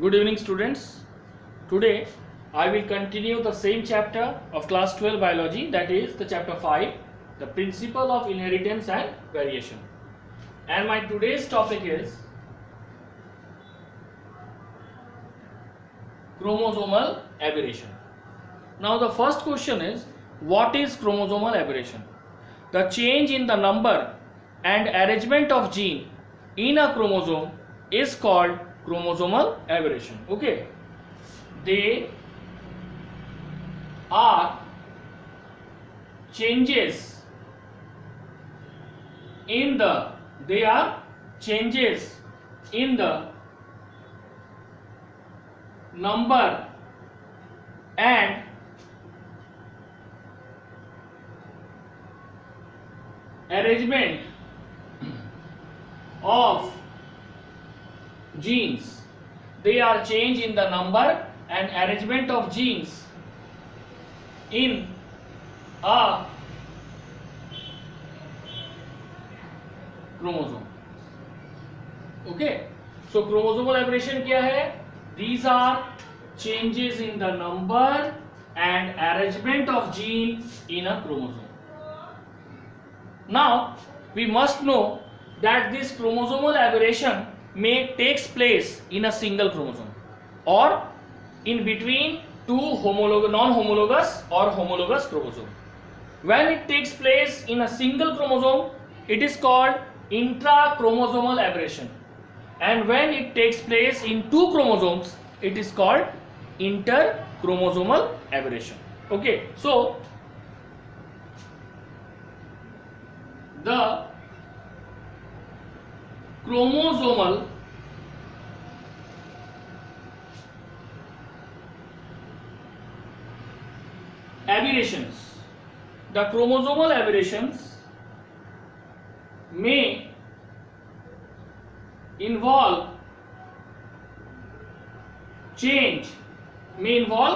Good evening, students. Today I will continue the same chapter of class 12 biology, that is the chapter 5, the principle of inheritance and variation. And my today's topic is chromosomal aberration. Now the first question is, what is chromosomal aberration? The change in the number and arrangement of gene in a chromosome is called chromosomal aberration. Okay, they are changes in the number and arrangement of genes. They are change in the number and arrangement of genes in a chromosome. Okay, so chromosomal aberration क्या है? These are changes in the number and arrangement of gene in a chromosome. Now we must know that this chromosomal aberration may takes place in a single chromosome or in between two non-homologous or homologous chromosome. When it takes place in a single chromosome, it is called intrachromosomal aberration, and when it takes place in two chromosomes, it is called interchromosomal aberration. Okay, so the chromosomal aberrations. The chromosomal aberrations may involve change in the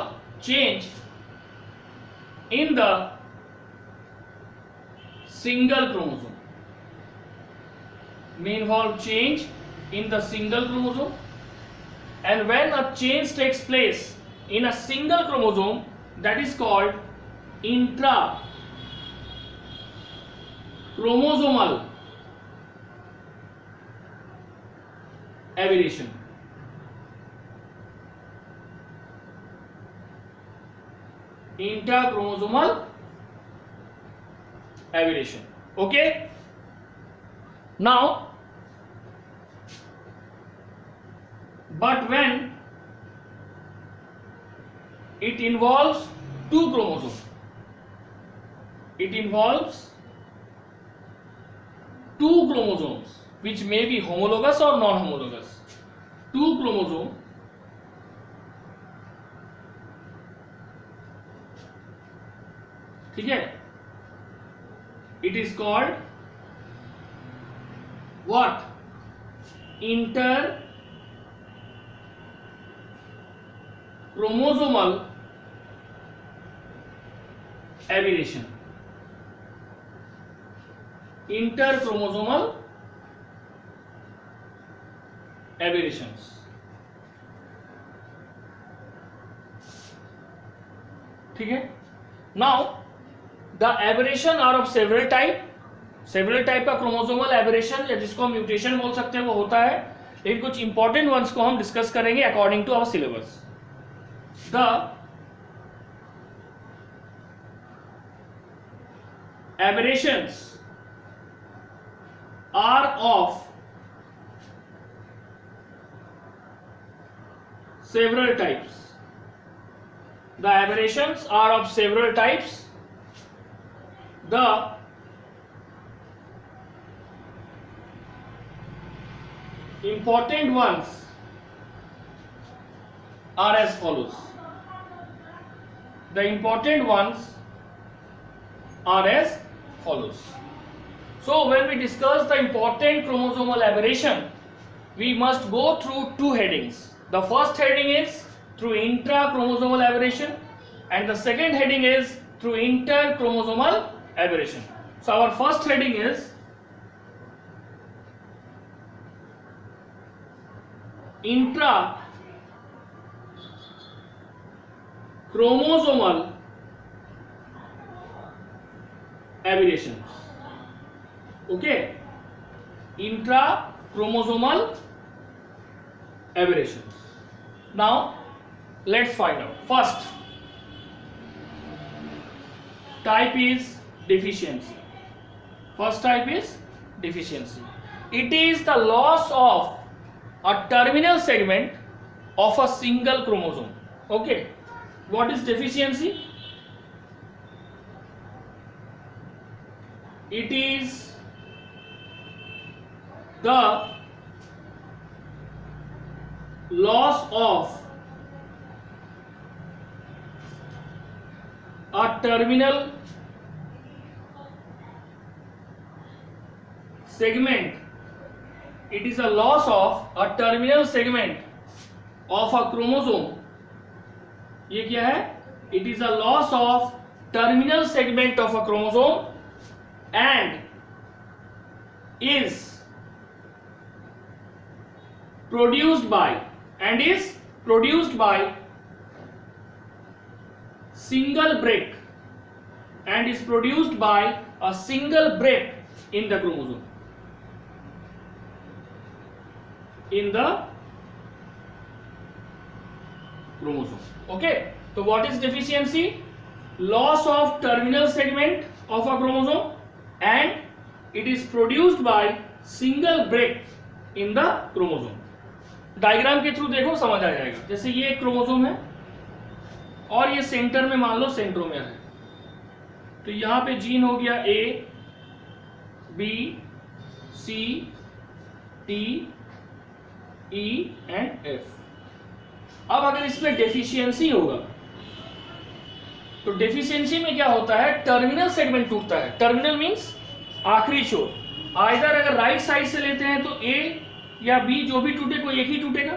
single chromosome. And when a change takes place in a single chromosome, that is called intrachromosomal aberration. Interchromosomal aberration. Okay, now but when it involves two chromosomes, which may be homologous or non-homologous. Two chromosomes ठीक है, it is called what? Interchromosomal aberration. Interchromosomal aberrations. ठीक है. Now the aberration are of several type का chromosomal aberration, या जिसको हम mutation बोल सकते हैं, वो होता है, लेकिन कुछ इंपॉर्टेंट वंस को हम डिस्कस करेंगे according to our syllabus. The aberrations are of several types. The aberrations are of several types. The important ones are as follows. So when we discuss the important chromosomal aberration, we must go through two headings. The first heading is through intrachromosomal aberration, and the second heading is through interchromosomal aberration. So our first heading is intrachromosomal chromosomal aberrations. Okay, intrachromosomal aberrations. Now let's find out. First type is deficiency. First type is deficiency. It is the loss of a terminal segment of a single chromosome. Okay, what is deficiency? It is the loss of a terminal segment. It is a loss of a terminal segment of a chromosome. ये क्या है? It is a loss of terminal segment of a chromosome and is produced by single break and is produced by a single break in the chromosome. Okay, so what is deficiency? Loss of terminal segment of a chromosome and it is produced by single break in the chromosome. Diagram के through देखो समझ आ जाएगा. जैसे ये एक chromosome है और ये सेंटर में मान लो सेंट्रोमियर है, तो यहां पे जीन हो गया A, B, C, T, E and F. अब अगर इसमें डेफिशिएंसी होगा तो डेफिशिएंसी में क्या होता है? टर्मिनल सेगमेंट टूटता है. टर्मिनल मींस आखिरी छोर. आइदर अगर राइट साइड से लेते हैं तो A या B जो भी टूटे कोई एक ही टूटेगा,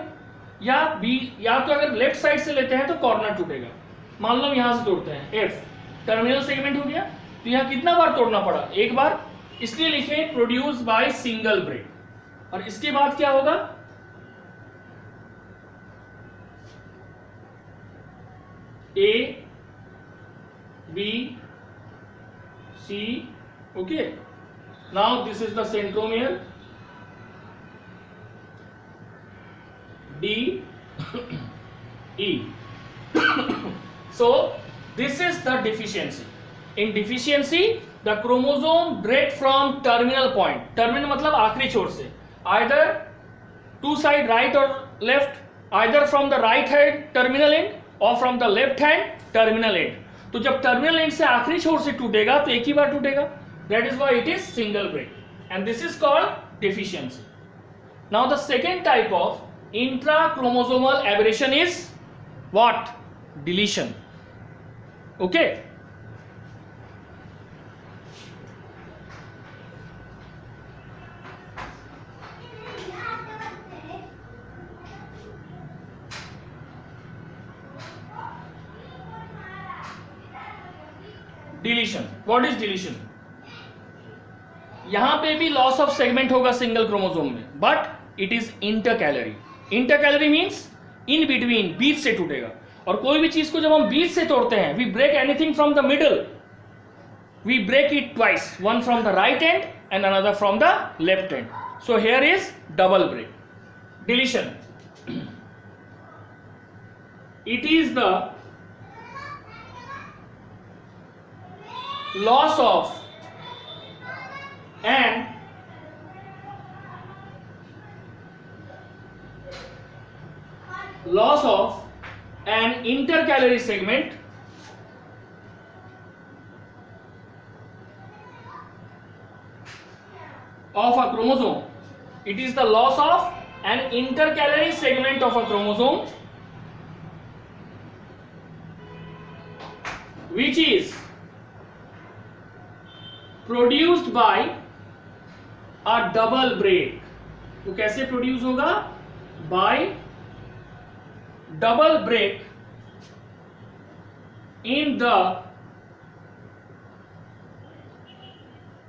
या तो अगर लेफ्ट साइड से लेते हैं तो कॉर्नर टूटेगा. मान लो हम यहां से तोड़ते हैं F, टर्मिनल सेगमेंट हो गया, तो यहां कितना बार तोड़ना पड़ा? एक बार. इसलिए लिखे प्रोड्यूस बाय सिंगल ब्रेक. और इसके बाद क्या होगा? A, B, C. Okay, now this is the centromere. D, E. So this is the deficiency. In deficiency, the chromosome break from terminal point. Terminal मतलब आखिरी छोर से. Either two side right or left. Either from the right hand terminal end or from the left hand terminal end. तो जब terminal end से आखिरी छोर से टूटेगा तो एक ही बार टूटेगा. That is why it is single break. And this is called deficiency. Now the second type of intrachromosomal aberration is what? Deletion. Okay. Deletion. What is deletion? यहां पे भी लॉस ऑफ सेगमेंट होगा सिंगल क्रोमोसोम में, but it is intercalary. Intercalary means in between, बीच से टूटेगा. और कोई भी चीज को जब हम बीच से तोड़ते हैं, we break anything from the middle, we break it twice, one from the right end and another from the left end. So here is double break. Deletion, it is the loss of an intercalary segment of a chromosome. It is the loss of an intercalary segment of a chromosome which is produced by a double break. तो कैसे produce होगा? By double break in the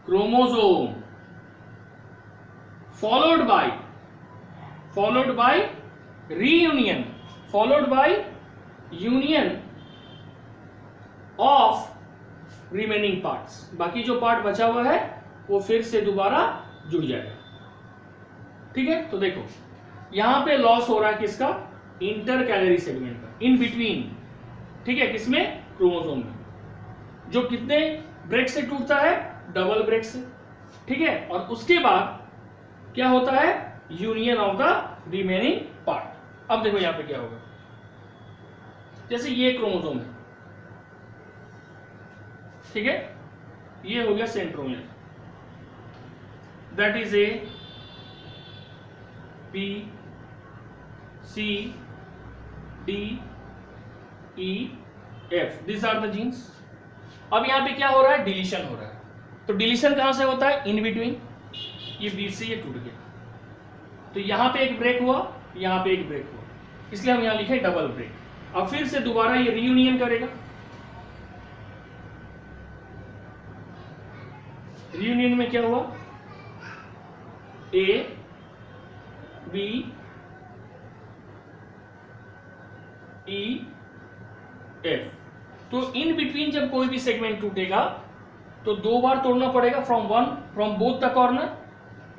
chromosome followed by reunion, followed by union of remaining parts, बाकी जो part बचा हुआ है वो फिर से दोबारा जुड़ जाएगा। ठीक है, तो देखो यहां पे लॉस हो रहा है किसका, इंटर कैलरी सेगमेंट का, इन बिटवीन। ठीक है, किसमें, क्रोमोसोम में, जो कितने ब्रेक से टूटता है, डबल ब्रेक से। ठीक है, और उसके बाद क्या होता है, union of the remaining part. अब देखो यहां पे क्या होगा, जैसे ये क्रोमोसोम है, ठीक है, ये हो गया centromere, that is A B C D E F, this are the genes. अब यहां पे क्या हो रहा है, डिलीशन हो रहा है। तो डिलीशन कहां से होता है, इन बिटवीन, ये बीच से ये टूट गया, तो यहां पे एक ब्रेक हुआ, यहां पे एक ब्रेक हुआ, इसलिए हम यहां लिखे डबल ब्रेक। अब फिर से दोबारा ये रीयूनियन करेगा, रीयूनियन में क्या हुआ, ए बी ई एफ। तो इन बिटवीन जब कोई भी सेगमेंट टूटेगा तो दो बार तोड़ना पड़ेगा, फ्रॉम बोथ द कॉर्नर,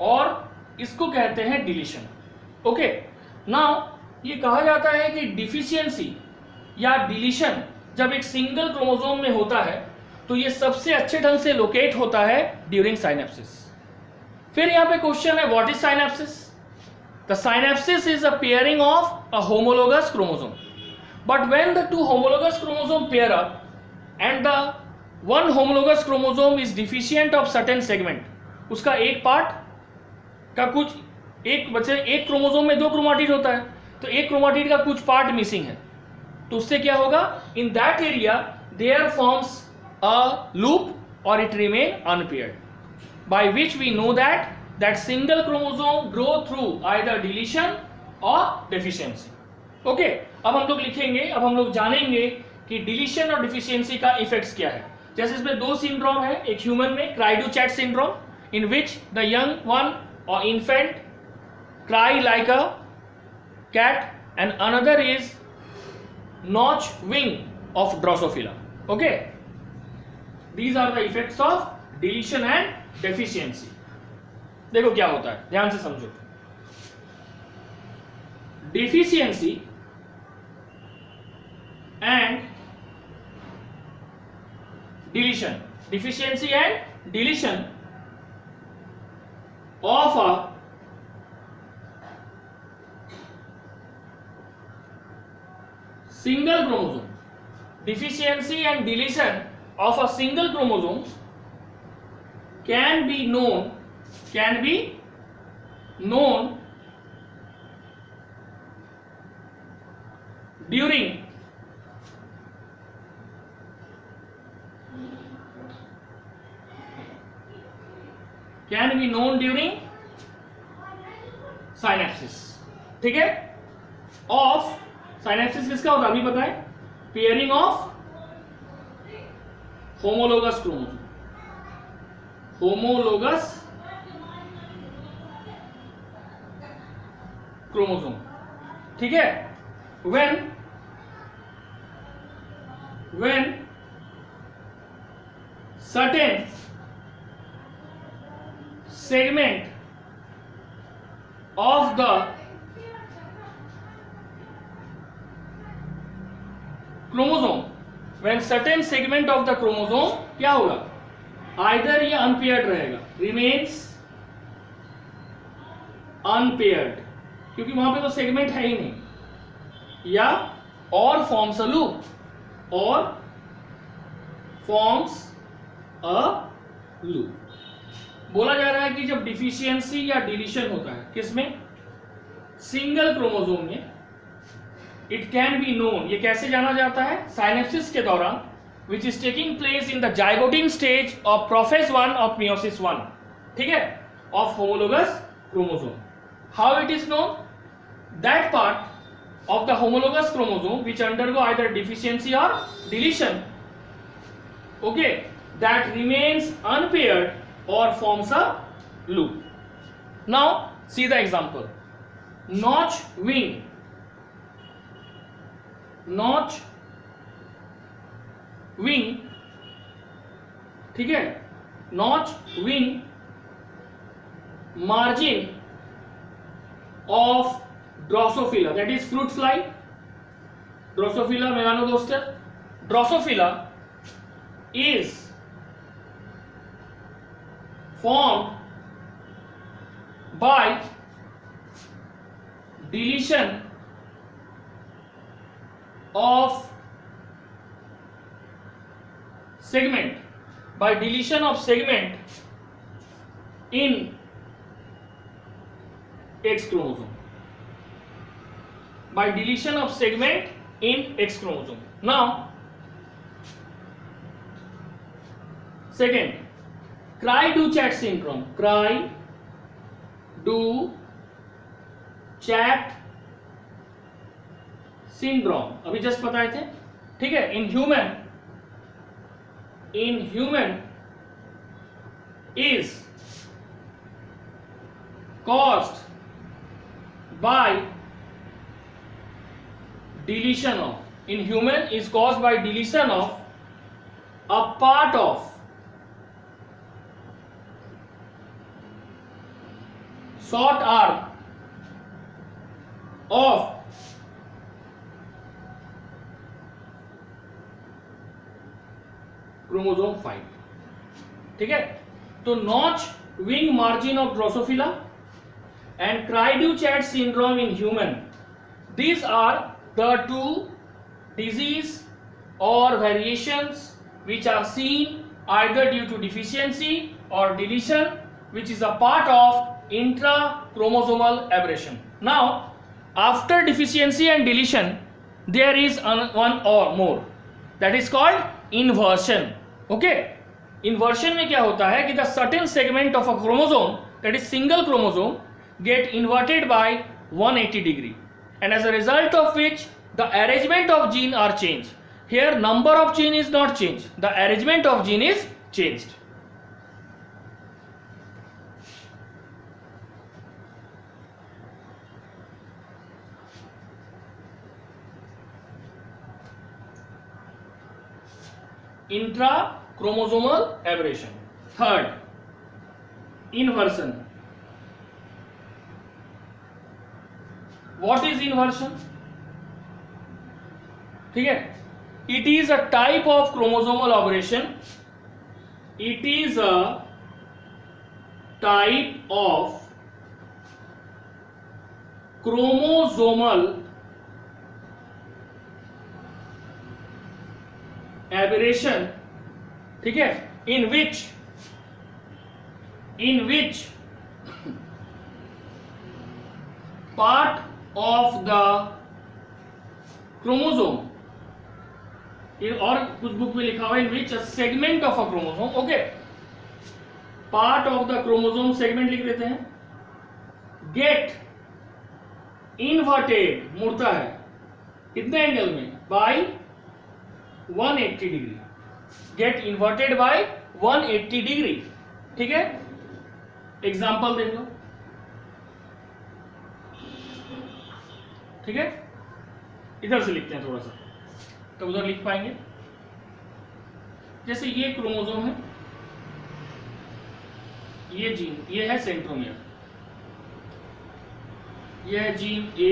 और इसको कहते हैं डिलीशन। ओके, नाउ ये कहा जाता है कि डिफिशियंसी या डिलीशन जब एक सिंगल क्रोमोसोम में होता है तो ये सबसे अच्छे ढंग से लोकेट होता है ड्यूरिंग साइनेप्सिस। फिर यहां पे क्वेश्चन है, what is synapsis? The synapsis is a pairing of a homologous chromosome, but when the two homologous chromosome pair up and the one homologous chromosome is deficient of certain segment, उसका एक part का कुछ, एक बच्चे, एक chromosome में दो chromatid होता है, तो एक क्रोमाटिड का कुछ पार्ट मिसिंग है, तो उससे क्या होगा, in that area there forms a loop और it remain unpaired, by which we know that single chromosome grow through either deletion or deficiency. Okay, अब हम लोग लिखेंगे, अब हम लोग जानेंगे कि डिलीशन और डिफिशियंसी का इफेक्ट्स क्या है। जैसे इसमें दो सिंड्रोम है, एक ह्यूमन में cri du chat syndrome, in which the young one और infant cry like a cat, and another is notch wing of Drosophila. Okay, these are the effects of deletion and deficiency. देखो क्या होता है, ध्यान से समझो। Deficiency and deletion, deficiency and deletion of a single chromosome. Deficiency and deletion of a single chromosome can be known during synapsis. ठीक है, of synapsis किसका होता है अभी बताएं, pairing of homologous chromosome, homologous chromosome. ठीक है, when certain segment of the chromosome, क्या होगा, आइदर ये अनपेयर्ड रहेगा, रिमेन्स अनपेयर्ड, क्योंकि वहां पे तो सेगमेंट है ही नहीं, या और फॉर्म्स अ लूप, और फॉर्म्स अ लूप। बोला जा रहा है कि जब डिफिशियंसी या डिलीशन होता है किसमें, सिंगल क्रोमोसोम में, इट कैन बी नोन, ये कैसे जाना जाता है, साइनेप्सिस के दौरान, which is taking place in the zygotene stage of prophase 1 of meiosis 1, ठीक है, of homologous chromosome. How it is known, that part of the homologous chromosome which undergo either deficiency or deletion, okay, that remains unpaired or forms a loop. Now see the example, notch wing, ठीक है, notch wing margin of Drosophila, that is fruit fly, Drosophila melanogaster. Drosophila is formed by deletion of segment, by deletion of segment in X chromosome, by deletion of segment in X chromosome. Now second, Cry-Du-Chat syndrome, Cry-Du-Chat syndrome अभी just बताए थे, ठीक है. in human is caused by deletion of, in human is caused by deletion of a part of short arm of chromosome 5, ठीक है. तो notch wing margin of Drosophila and cry-do-chat syndrome in human, these are the two disease or variations which are seen either due to deficiency or deletion, which is a part of intrachromosomal aberration. Now after deficiency and deletion there is one or more, that is called inversion. Okay, inversion में क्या होता है कि the certain segment of a chromosome, that is single chromosome, get inverted by 180 degree, and as a result of which the arrangement of gene are changed. Here number of gene is not changed, the arrangement of gene is changed. Intrachromosomal aberration. Third, inversion. What is inversion? ठीक है, it is a type of chromosomal aberration. It is a type of chromosomal aberration, ठीक है, in which part of the chromosome, और कुछ book में लिखा हुआ है in which a segment of a chromosome, okay, part of the chromosome segment लिख देते हैं, get inverted, मुड़ता है कितने एंगल में, by 180 degree, get inverted by 180 degree, ठीक है. एग्जाम्पल देख लो, ठीक है. इधर से लिखते हैं थोड़ा सा, तो उधर लिख पाएंगे. जैसे ये क्रोमोसोम है, ये जीन, ये है सेंट्रोमियर, ये है gene A,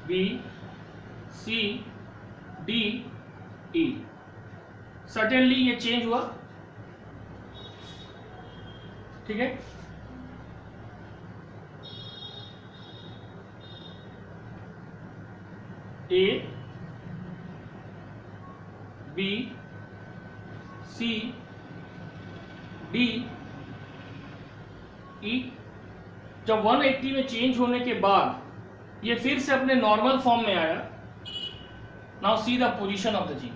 B, C, D, E. Suddenly ये चेंज हुआ, ठीक है. A, B, C, D, E. जब 180 में चेंज होने के बाद ये फिर से अपने नॉर्मल फॉर्म में आया. Now see the position of the gene.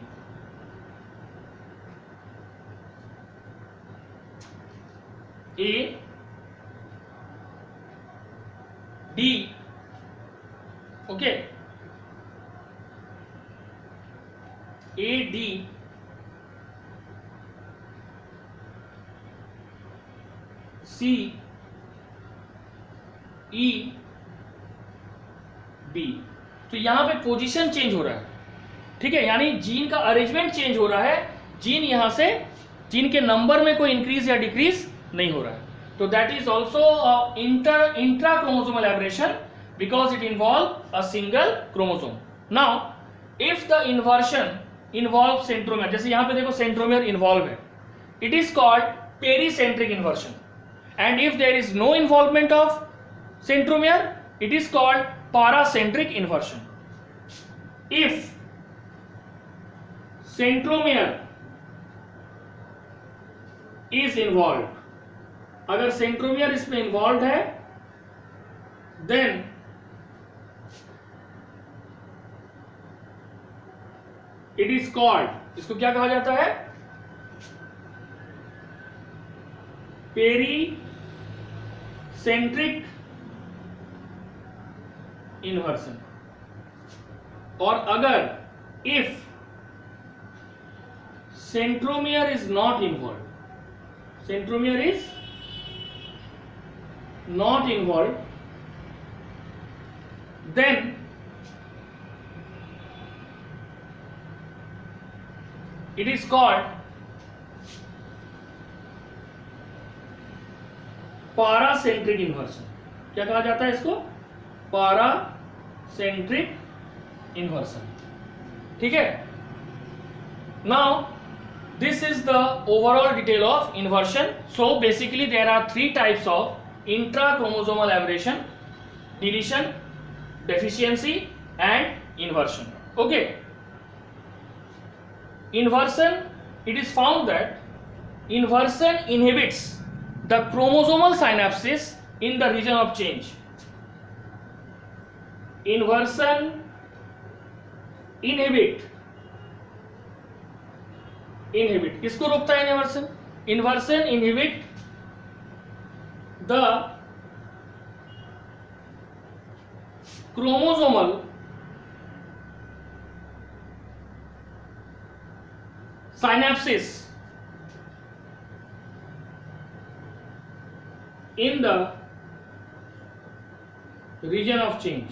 A, D, okay, A, D, C, E, B. तो यहां पे पोजीशन चेंज हो रहा है. ठीक है, यानी जीन का अरेंजमेंट चेंज हो रहा है, जीन यहां से जीन के नंबर में कोई इंक्रीज या डिक्रीज नहीं हो रहा है. तो that is also intra chromosomal aberration because it involve a single chromosome. Now if the inversion involve centromere, जैसे यहां पे देखो सेंट्रोमियर इन्वॉल्व है, it is called pericentric inversion. And if there is no involvement of centromere, it is called paracentric inversion. If centromere is involved, अगर centromere इसमें involved है, then it is called, इसको क्या कहा जाता है? Pericentric inversion. और अगर if centromere is not involve, centromere is not involve, then it is called paracentric inversion. क्या कहा जाता है इसको? paracentric inversion. ठीक है. Now this is the overall detail of inversion. So basically there are three types of intrachromosomal aberration: deletion, deficiency and inversion. Okay. Inversion, it is found that inversion inhibits the chromosomal synapses in the region of change. Inversion inhibit किसको रोकता है? Inversion. Inversion inhibit the chromosomal synapses in the region of change.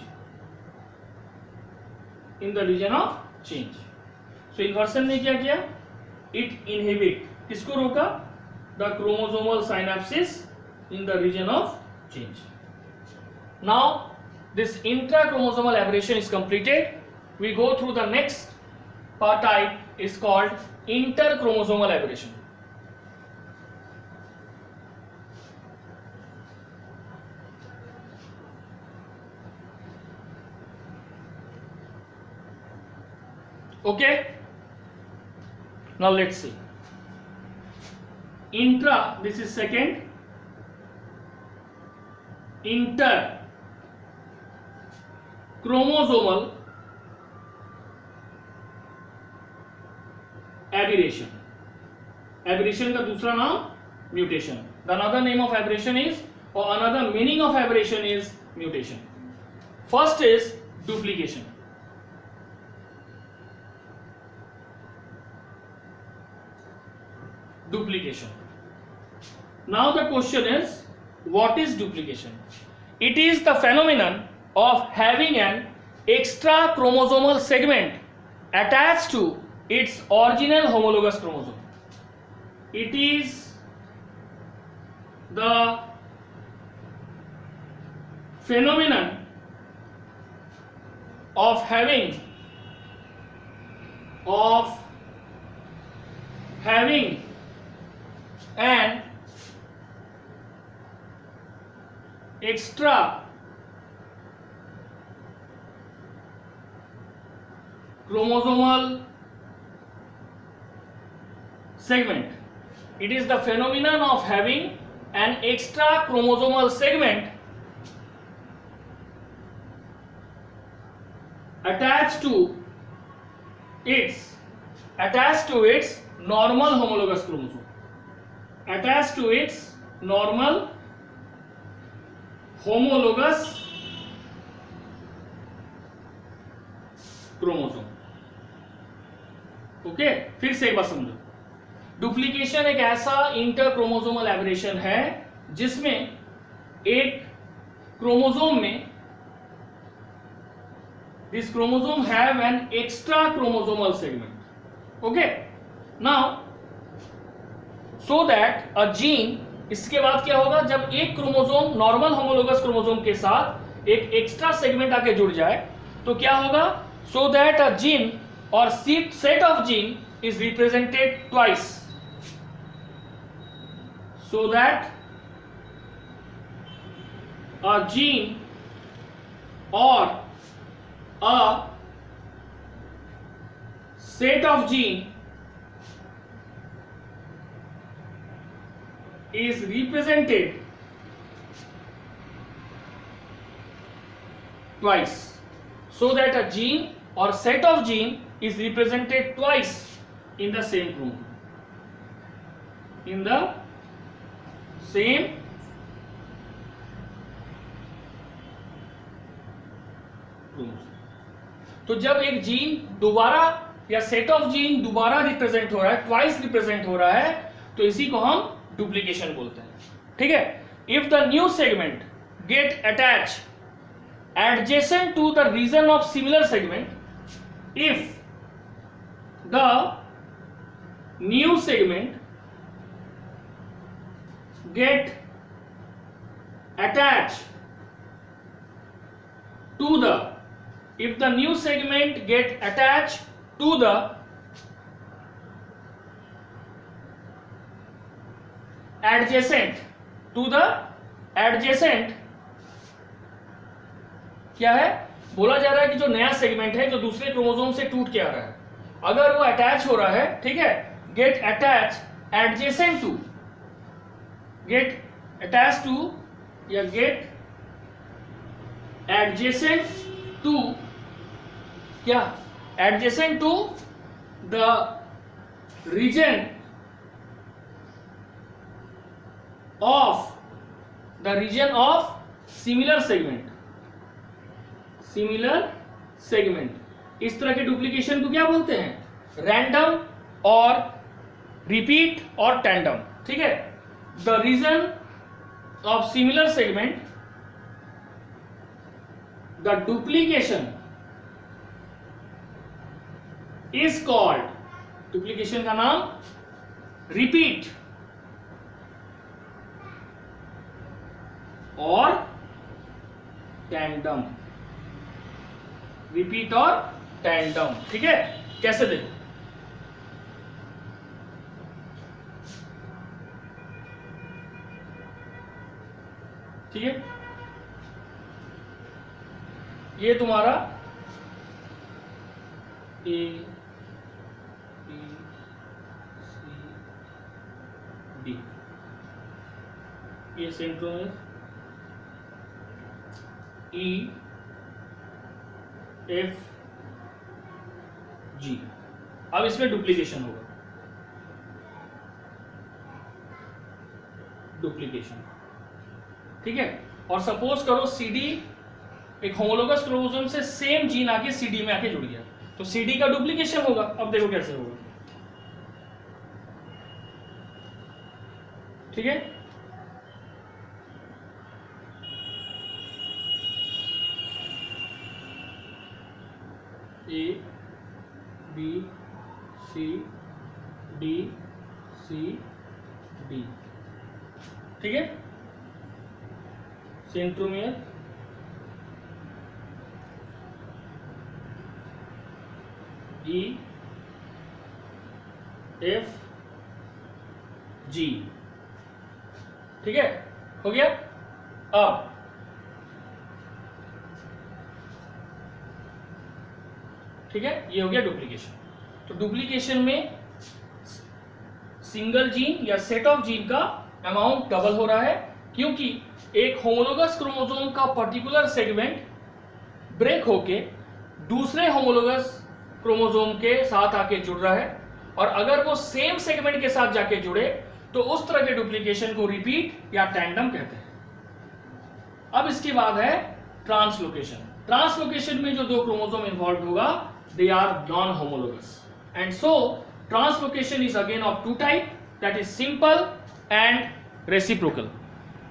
In the region of change. So inversion ने क्या किया? It inhibit, किसको रोका? The chromosomal synapses in the region of change. Now this intrachromosomal aberration is completed. We go through the next part type is called interchromosomal aberration. Okay, now let's see. Intra, this is second. Interchromosomal aberration. Aberration का दूसरा नाम mutation. The another name of aberration is, or another meaning of aberration is mutation. First is duplication. Duplication. Now the question is, what is duplication? It is the phenomenon of having an extra chromosomal segment attached to its original homologous chromosome. It is the phenomenon of having an extra chromosomal segment. It is the phenomenon of having an extra chromosomal segment attached to its normal homologous chromosome. Attached to its normal homologous chromosome. Okay, फिर से एक बार समझो. Duplication एक ऐसा inter chromosomal aberration है जिसमें एक chromosome में this chromosome have an extra chromosomal segment. Okay, now so that a gene, इसके बाद क्या होगा, जब एक क्रोमोसोम नॉर्मल होमोलोगस क्रोमोसोम के साथ एक एक्स्ट्रा सेगमेंट आके जुड़ जाए तो क्या होगा, so that a gene or set of gene is represented twice, so that a gene or a set of gene is represented twice, so that a gene or set of gene is represented twice in the same chromosome, in the same chromosome. तो जब एक gene दोबारा या set of gene दोबारा represent हो रहा है, twice represent हो रहा है, तो इसी को हम डुप्लीकेशन बोलते हैं. ठीक है. If the new segment get attach adjacent to the region of similar segment, if the new segment get attached to the, if the new segment get attached to the adjacent, to the adjacent, क्या है, बोला जा रहा है कि जो नया segment है जो दूसरे क्रोमोसोम से टूट के आ रहा है, अगर वो अटैच हो रहा है, ठीक है, get attach adjacent to, get attach to या गेट एडजेसेंट टू, क्या, adjacent to the region of similar segment, similar segment. इस तरह के डुप्लीकेशन को क्या बोलते हैं, रैंडम और रिपीट और टैंडम. ठीक है. The region of similar segment, the duplication is called, duplication का नाम रिपीट और टैंडम, रिपीट और टैंडम. ठीक है. कैसे देखो, ठीक है, ये तुम्हारा ए बी सी डी, ये सेंट्रोमेर, ई एफ जी. अब इसमें डुप्लीकेशन होगा, डुप्लीकेशन. ठीक है. और सपोज करो सीडी, एक होमोलोगस क्रोमोसोम से सेम जीन आके सीडी में आके जुड़ गया, तो सीडी का डुप्लीकेशन होगा. अब देखो कैसे होगा. ठीक है. A B C D C D. ठीक है. Centromere, E F G. ठीक है. हो गया. अब ठीक है, ये हो गया डुप्लीकेशन. तो डुप्लीकेशन में सिंगल जीन या सेट ऑफ जीन का अमाउंट डबल हो रहा है, क्योंकि एक होमोलोगस क्रोमोसोम का पर्टिकुलर सेगमेंट ब्रेक होके दूसरे होमोलोगस क्रोमोसोम के साथ आके जुड़ रहा है, और अगर वो सेम सेगमेंट के साथ जाके जुड़े तो उस तरह के डुप्लीकेशन को रिपीट या टैंडम कहते हैं. अब इसके बाद है ट्रांसलोकेशन. ट्रांसलोकेशन में जो दो क्रोमोसोम इन्वॉल्व होगा, they are non-homologous, and so translocation is again of two type, that is simple and reciprocal.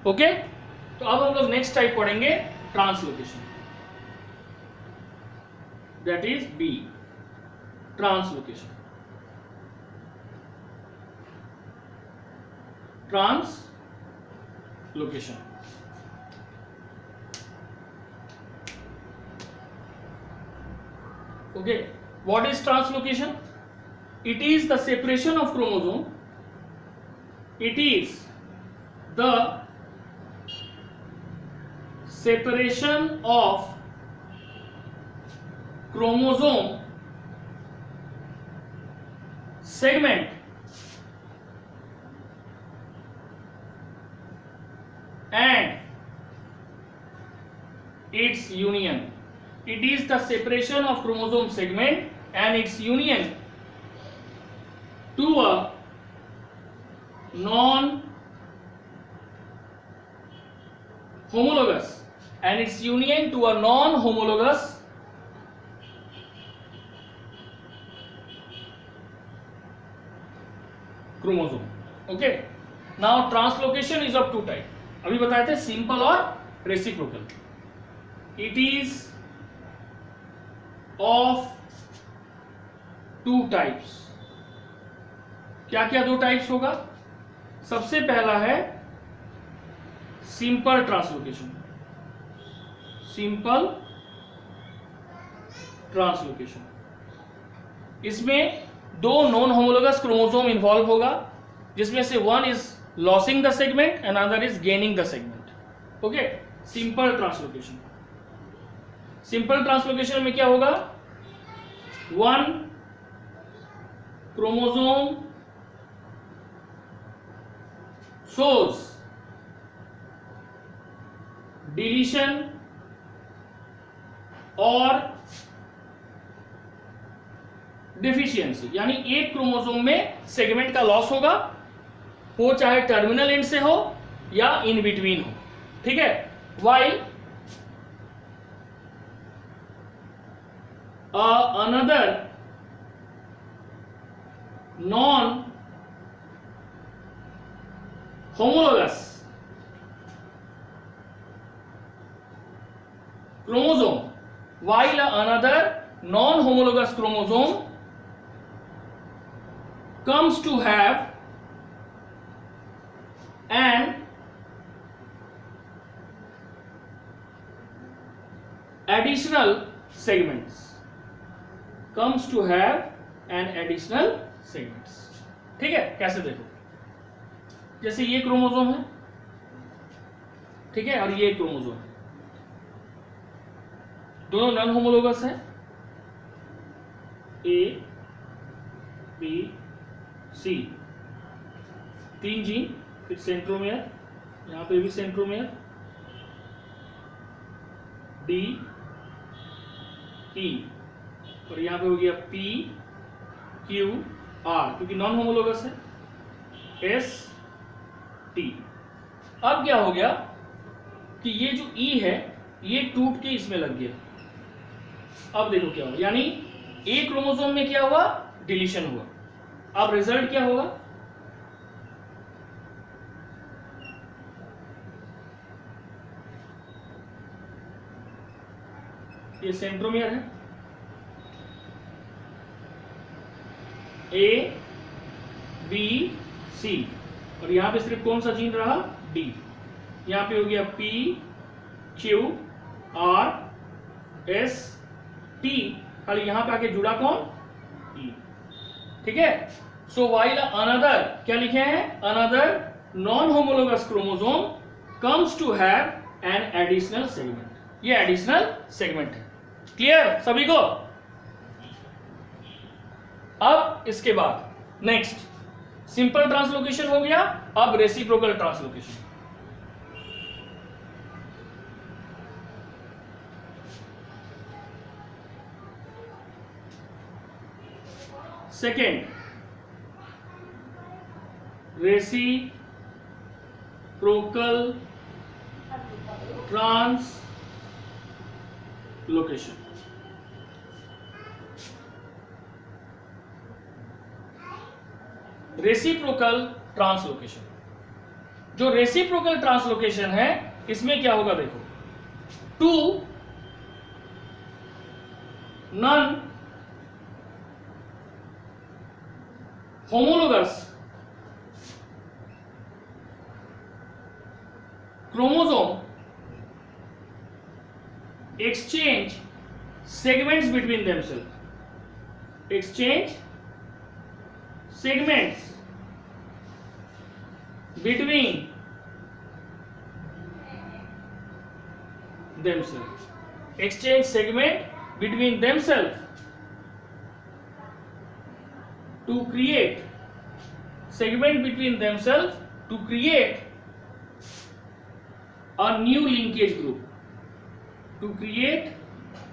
Okay. तो अब हम लोग नेक्स्ट टाइप पढ़ेंगे translocation. that is B, translocation. Translocation. Okay, what is translocation? It is the separation of chromosome. It is the separation of chromosome segment and its union. It is the separation of chromosome segment and its union to a non-homologous and its union to a non-homologous chromosome. Okay, now translocation is of two type. अभी बताए थे simple और reciprocal. It is of two types. क्या क्या दो types होगा? सबसे पहला है सिंपल ट्रांसलोकेशन. सिंपल ट्रांसलोकेशन, इसमें दो नॉन होमोलोगस क्रोमोसोम इन्वॉल्व होगा, जिसमें से one is losing the segment and other is gaining the segment. Okay, simple translocation. Simple translocation में क्या होगा? वन क्रोमोसोम shows deletion और डिफिशियंसी, यानी एक क्रोमोसोम में सेगमेंट का लॉस होगा, वो चाहे टर्मिनल एंड से हो या इन बिटवीन हो. ठीक है, while another non homologous chromosome, while another non-homologous chromosome comes to have an additional segments, comes to have an additional segments. ठीक है, कैसे देखो, जैसे ये क्रोमोसोम है, ठीक है, और ये क्रोमोसोम है, दोनों नॉन होमोलोगस है, ए बी सी, तीन जीन, फिर सेंट्रोमियर, यहां पे भी सेंट्रोमियर, डी ई, और यहां पे हो गया पी क्यू आर, क्योंकि नॉन होमोलोगस है, एस टी. अब क्या हो गया कि ये जो ई है ये टूट के इसमें लग गया. अब देखो क्या हुआ, यानी ए क्रोमोसोम में क्या हुआ? डिलीशन हुआ. अब रिजल्ट क्या होगा? ये सेंट्रोमियर है, ए बी सी, और यहां पे सिर्फ कौन सा जीन रहा? डी. यहां पे हो गया P Q R S T, खाली यहां पे आके जुड़ा कौन? ई. ठीक है, सो वाइल अनदर, क्या लिखे हैं? Another non homologous chromosome comes to have an additional segment. ये एडिशनल सेगमेंट है. क्लियर सभी को? अब इसके बाद नेक्स्ट सिंपल ट्रांसलोकेशन हो गया, अब reciprocal translocation. Second, reciprocal translocation. Reciprocal translocation, जो रेसिप्रोकल ट्रांसलोकेशन है इसमें क्या होगा? देखो, to non homologous chromosome exchange segments between themselves, exchange segments between themselves, exchange segment between themselves to create segment between themselves to create a new linkage group, to create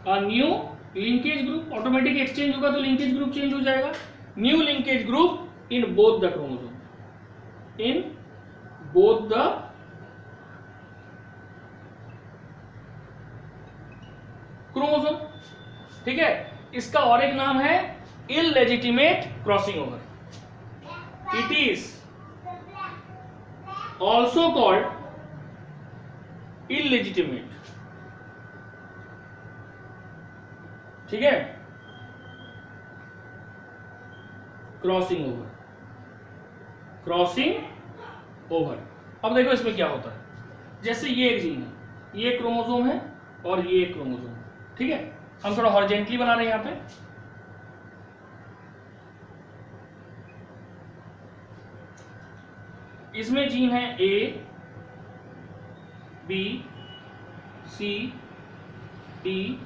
a new linkage group. Automatic exchange होगा तो linkage group change हो जाएगा. New linkage group in both the chromosome, in both the chromosome. ठीक है, इसका और एक नाम है illegitimate crossing over. It is also called illegitimate. ठीक है, क्रॉसिंग ओवर, क्रॉसिंग ओवर. अब देखो इसमें क्या होता है. जैसे ये एक जीन है, ये क्रोमोसोम है और ये एक क्रोमोसोम है. ठीक है, हम थोड़ा हॉरिजॉन्टली बना रहे हैं यहां पे. इसमें जीन है A, B, C, D,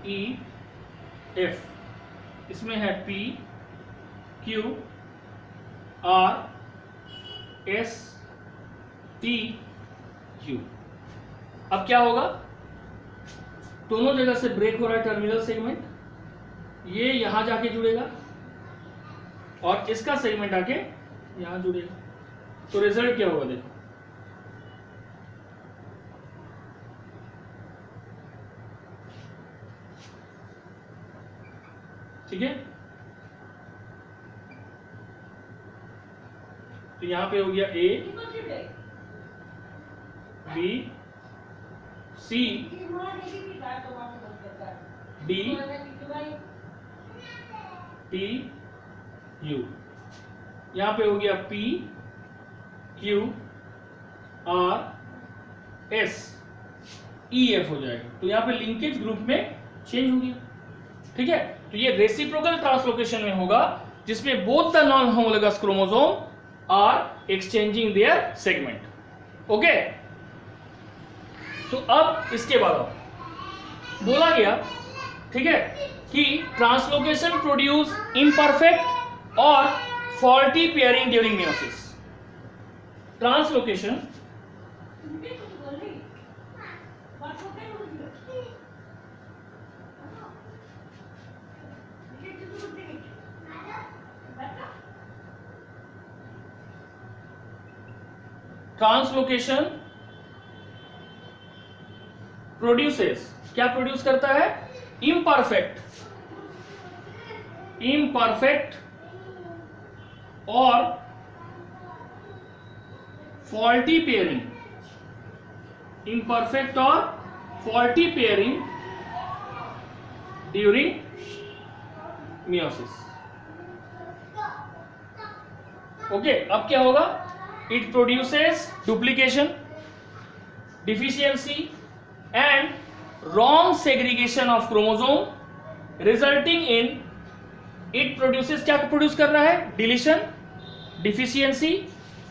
E, F. इसमें है P, Q, R, S, T, U. अब क्या होगा, दोनों जगह से ब्रेक हो रहा है टर्मिनल सेगमेंट. ये यहां जाके जुड़ेगा और इसका सेगमेंट आके यहां जुड़ेगा. तो रिजल्ट क्या होगा देखो, ठीक है. तो यहां पे हो गया A, B, C, D, T, U. यहां पे हो गया P, Q, R, S, E, F हो जाएगा. तो यहां पे लिंकेज ग्रुप में चेंज हो गया. ठीक है, तो ये रेसिप्रोकल ट्रांसलोकेशन में होगा जिसमें both the non homologous chromosome are exchanging their segment. Okay, तो अब इसके बाद बोला गया, ठीक है, कि ट्रांसलोकेशन प्रोड्यूस इम्परफेक्ट और faulty pairing during meiosis. Translocation translocation produces, क्या प्रोड्यूस करता है, इम्परफेक्ट, इम्परफेक्ट और फॉल्टी पेयरिंग, इम्परफेक्ट और faulty pairing during meiosis. Okay, अब क्या होगा, it produces duplication, deficiency and wrong segregation of chromosome resulting in it produces, क्या produce कर रहा है, deletion, deficiency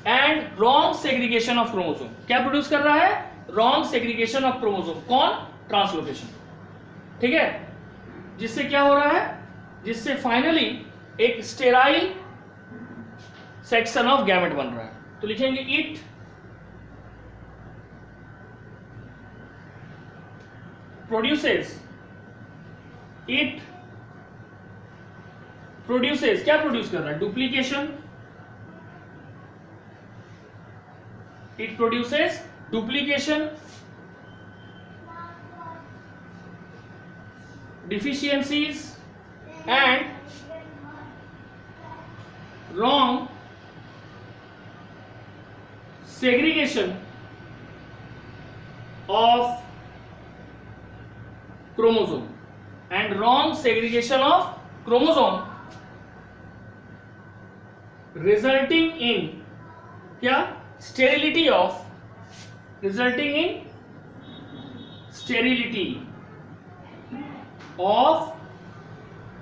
and wrong segregation of chromosome. क्या प्रोड्यूस कर रहा है, रॉन्ग सेग्रीगेशन ऑफ क्रोमोसोम. कौन, ट्रांसलोकेशन. ठीक है, जिससे क्या हो रहा है, जिससे फाइनली एक स्टेराइल सेक्शन ऑफ गैमेट बन रहा है. तो लिखेंगे इट produces, it produces, क्या प्रोड्यूस कर रहा है, duplication. It produces duplication, deficiencies and wrong segregation of chromosome. and wrong segregation of chromosome resulting in क्या sterility of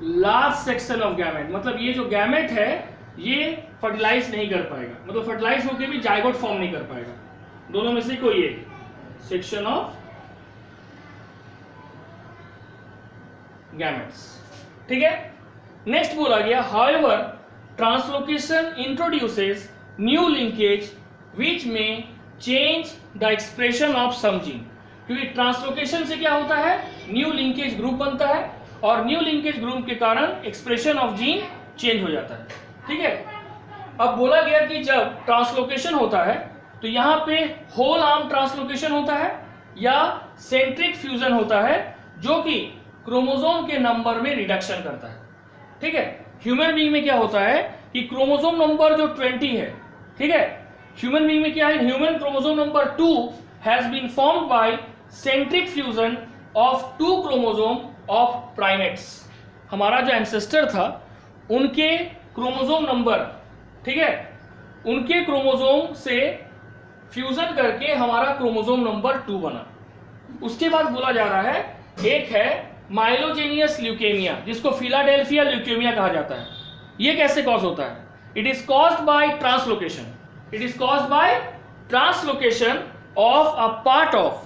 large section of gamete, मतलब ये जो गैमेट है ये फर्टिलाइज नहीं कर पाएगा, मतलब फर्टिलाइज होकर भी जाइगोट फॉर्म नहीं कर पाएगा, दोनों में से कोई एक सेक्शन ऑफ गैमेट्स। ठीक है, नेक्स्ट बोला गया however translocation introduces new linkage which में change the expression of some gene, क्योंकि ट्रांसलोकेशन से क्या होता है, न्यू लिंकेज ग्रुप बनता है और न्यू लिंकेज ग्रुप के कारण एक्सप्रेशन ऑफ जीन चेंज हो जाता है। ठीक है, अब बोला गया कि जब ट्रांसलोकेशन होता है तो यहाँ पे होल आर्म ट्रांसलोकेशन होता है या सेंट्रिक फ्यूजन होता है जो कि क्रोमोसोम के नंबर में रिडक्शन करता है। ठीक है, ह्यूमन बीइंग में क्या होता है कि क्रोमोसोम नंबर जो 20 है, ठीक है, ह्यूमन बीइंग में क्या है, human chromosome number 2 has been formed by centric fusion of 2 chromosome of primates. हमारा जो एंसेस्टर था उनके क्रोमोसोम नंबर, ठीक है, उनके क्रोमोसोम से फ्यूजन करके हमारा क्रोमोसोम नंबर 2 बना। उसके बाद बोला जा रहा है एक है माइलोजेनियस ल्यूकेमिया जिसको फिलाडेल्फिया ल्यूकेमिया कहा जाता है। ये कैसे कॉज होता है, it is caused by translocation, it is caused by translocation of a part of,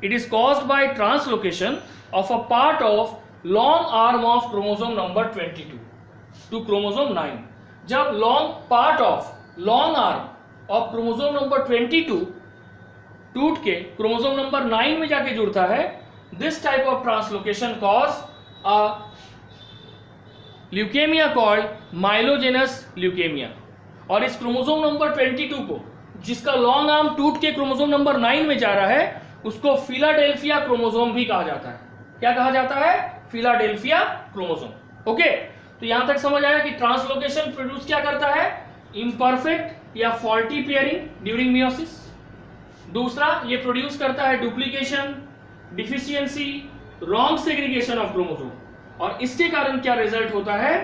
it is caused by translocation of a part of long arm of chromosome number 22 to chromosome 9। जब part of long arm of chromosome number 22 टूट के chromosome number 9 में जाके जुड़ता है, this type of translocation cause a leukemia called myelogenous leukemia। और इस chromosome number 22 को जिसका लॉन्ग आर्म टूट के क्रोमोसोम नंबर 9 में जा रहा है उसको फिलाडेल्फिया क्रोमोसोम भी कहा जाता है। क्या कहा जाता है, फिलाडेल्फिया क्रोमोसोम। ओके, तो यहां तक समझ आया कि ट्रांसलोकेशन प्रोड्यूस क्या करता है, इम्परफेक्ट या फॉल्टी पेयरिंग ड्यूरिंग मियोसिस। दूसरा, ये प्रोड्यूस करता है duplication, deficiency, wrong segregation of chromosome, और इसके कारण क्या रिजल्ट होता है,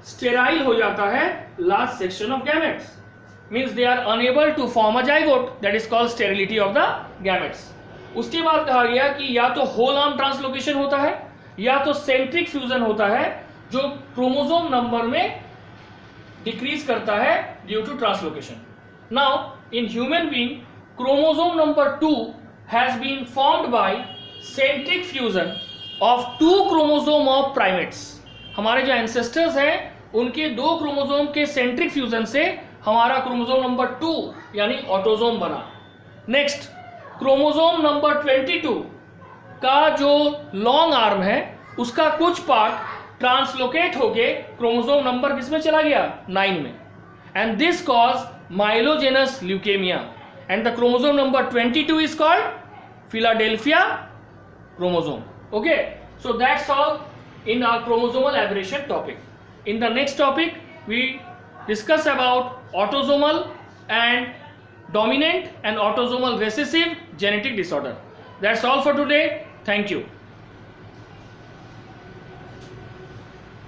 स्टेराइल हो जाता है large section of gametes, means they are unable to form a zygote, that is called sterility of the gametes. उसके बाद कहा गया कि या तो होल आर्म ट्रांसलोकेशन होता है या तो सेंट्रिक फ्यूजन होता है जो क्रोमोसोम नंबर में डिक्रीज करता है due to translocation. Now in human being chromosome number 2 has been formed by centric fusion of 2 chromosome of primates. हमारे जो एंसेस्टर्स हैं उनके 2 क्रोमोसोम के सेंट्रिक फ्यूजन से हमारा क्रोमोसोम नंबर 2 यानी ऑटोसोम बना। नेक्स्ट, क्रोमोसोम नंबर 22 का जो लॉन्ग आर्म है उसका कुछ पार्ट ट्रांसलोकेट होके क्रोमोसोम नंबर किसमें चला गया, 9 में, and this cause myelogenous leukaemia and the chromosome number 22 is called Philadelphia chromosome. Okay, so that's all in our chromosomal aberration topic. In the next topic we discuss about autosomal and dominant and autosomal recessive genetic disorder. That's all for today. Thank you.